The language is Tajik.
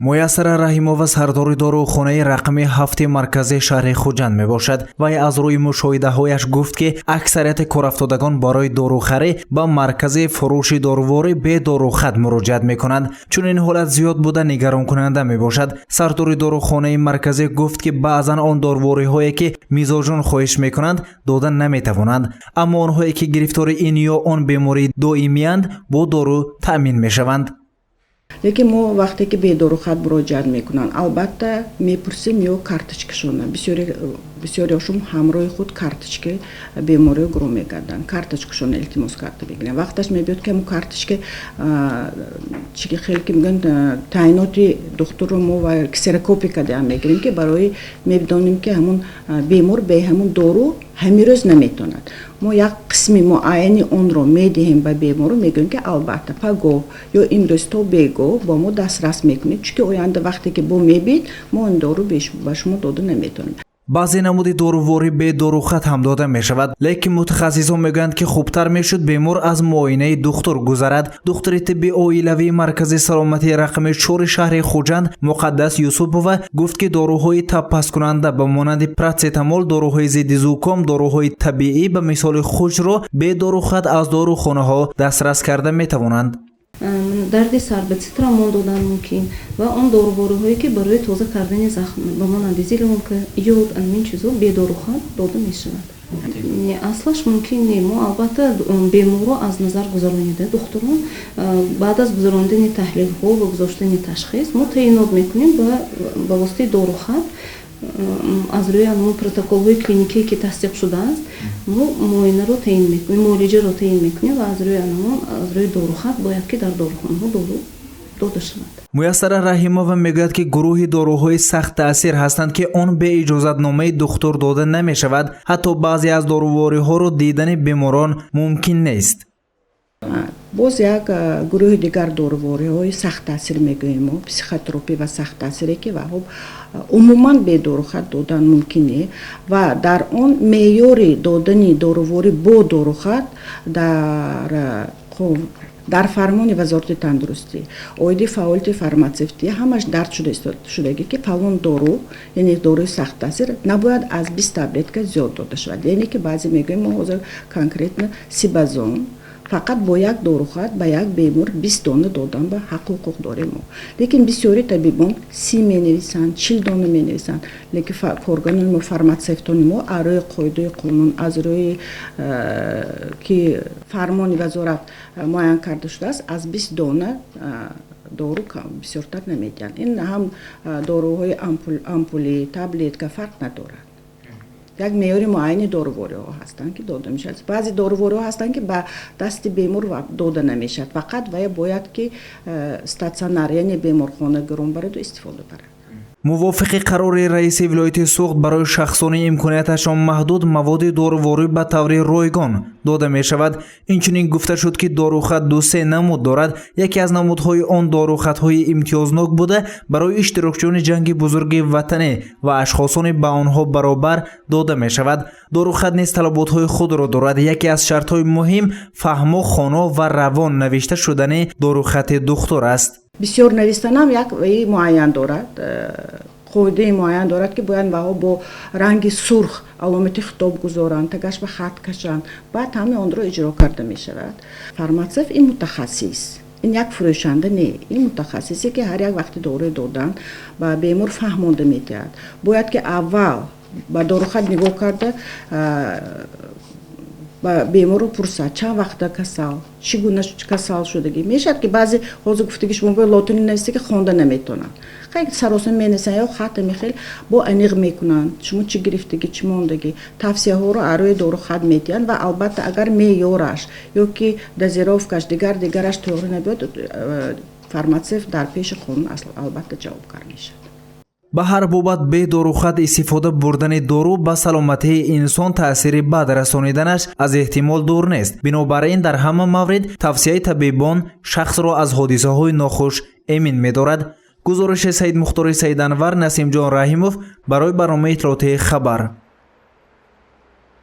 муяссара раҳимова сардори дорухонаи рақами 7 маркази шаҳри хуҷанд мебошад. вай аз рӯи мушоҳидаҳояш гуфт ки аксарияти корафтодагон барои дорухарӣ ба маркази фурӯши доруворӣ бе дорухат муроҷиат мекунанд. чун ин ҳолат зиёд буда нигаронкунанда мебошад. сардори дорухонаи марказӣ гуфт ки баъзан он дорувориҳое ки мизоҷон хоҳиш мекунанд дода наметавонанд, аммо онҳое ки гирифтори ин ё он бемории доимиянд бо дору таъмин мешаванд. лекин мо вақте ки бедорухат муроҷиат мекунанд, албатта мепурсим ё карточкашона. бисёриашон ҳамроҳи худ карточка бемориро гурӯҳ мегарданд. карточкашона илтимос карда бигиранд. вақташ мебиёд ки мо карточка чиги хеле ки мегӯянд таъиноти духтурро мо ва ксерокопия кардем мегирем ки барои мебидонем ки ҳамун бемор бе ҳамун дору ҳамин рӯз наметавонад. мо як қисми муайяни онро медиҳем ба бемору мегӯем ки албатта пагоҳ ё имрӯз то бегоҳ ба мо дастрас мекунед, чунки оянда вақте ки бо мебиед мо ин дору ба шумо дода наметавонем. баъзе намуди доруворӣ бе дорухат ҳам дода мешавад, лекин мутахассисон мегӯянд ки хубтар мешуд бемор аз муоинаи духтур гузарад. духтури тибби оилавии маркази саломатии рақами 4 шаҳри хуҷанд муқаддас юсупова гуфт ки доруҳои табпаскунанда ба монанди парацетамол, доруҳои зидди зуком, доруҳои табиӣ ба мисоли хуҷро бе дорухат аз дорухонаҳо дастрас карда метавонанд. дарди сар ба цитрамол додан мумкин ва он дорувориҳое ки барои тоза кардани захм ба монанди зиленка, йод, анмин чизо бедорухат дода мешавад. аслаш мумкин не. мо албатта беморро аз назар гузаронида духтурон баъд аз гузарондани таҳлилҳо ва гузоштани ташхис мо таъинот мекунем ба воситаи дорухат аз рӯи анон протоколҳои клиникие ки тасдиқ шудааст мо муоинаро таъин мекунем, муолиҷаро таъин мекунем ва аз рӯи анон аз рӯи дорухат бояд ки дар дорухонаҳо дору дода шавад. муяссара раҳимова мегӯяд ки гурӯҳи доруҳои сахт таъсир ҳастанд ки он бе иҷозатномаи духтур дода намешавад. ҳатто баъзе аз дорувориҳоро дидани беморон мумкин нест. боз як гурӯҳи дигар дорувориҳои сахт таъсир мегӯем мо психотропӣ ва сахт таъсире ки ваҳоб умуман бедорухат додан мумкин не ва дар он меъёри додани доруворӣ бо дорухат дар фармони вазорати тандурустӣ оиди фаъолияти фарматсевтӣ ҳамаш дард шудагӣ ки фалон дору, яъне доруи сахт таъсир набояд аз 20 таблетка зиёд дода шавад. яъне ки баъзе мегӯем мо ҳозир конкретно сибазон фақат бо як дорухат ба як бемор 20 дона додан ба ҳаққу ҳуқуқ дорем мо. лекин бисёри табибон 30 менависанд, 40 дона менависанд. лекин корганони мо фарматсевтони мо аз рӯи қоидаи қонун, аз рӯи ки фармони вазорат муайян карда шудааст, аз 20 дона дору бисёртар намедиҳанд. ин ҳам доруҳои ампули, таблетка фарқ надорад. як меъёри муайяни дорувориҳо ҳастанд ки дода мешавад. баъзе дорувориҳо ҳастанд ки ба дасти бемор дода намешавад. фақат вай бояд ки статсионар, яъне беморхона гиронбараду истифода барад. мувофиқи қарори раиси вилояти суғд барои шахсони имконияташон маҳдуд маводи доруворӣ ба таври ройгон дода мешавад. инчунин гуфта шуд ки дорухат ду-се намуд дорад. яке аз намудҳои он дорухатҳои имтиёзнок буда барои иштирокчиёни ҷанги бузурги ватанӣ ва ашхосони ба онҳо баробар дода мешавад. дорухат низ талаботҳои худро дорад. яке аз шартҳои муҳим фаҳму хоно ва равон навишта шудани дорухати духтур аст. бисёр навистанам як муайян дорад, қоидаи муайян дорад ки бояд ваҳо бо ранги сурх аломати хитоб гузоранд, тагаш ба хат кашанд, баъд ҳамаи онро иҷро карда мешавад. фарматсевт ин мутахассис, ин як фурӯшанда не, ин мутахассисе ки ҳар як вақти дору додан ба бемор фаҳмонда медиҳад. бояд ки аввал ба дорухат нигоҳ карда ба беморро пурсад чанд вақта касал, чӣ гуна касал шудагӣ. мешавад ки баъзе ҳозир гуфтаги шумо бо лотини нависта ки хонда наметавонанд. хеле саросим менависанд ё хата мехел бо аниқ мекунанд шумо чӣ гирифтагӣ, чӣ мондагӣ. тавсияҳоро аз рӯи дорухат медиҳанд ва албатта агар меъёраш ё ки дозировкаш дигараш тоғри набиёд, фарматсевт дар пеши қонун албатта ҷавобгар мешавад. ба ҳар бобат бе дорухат истифода бурдани дору ба саломатии инсон таъсири бад расониданаш аз эҳтимол дур нест. бинобар ин дар ҳама маврид тавсияи табибон шахсро аз ҳодисаҳои нохуш эмин медорад. гузориши Саид Мухтори Саиданвар, Насимҷон Раҳимов барои барномаи иттилоотии Хабар.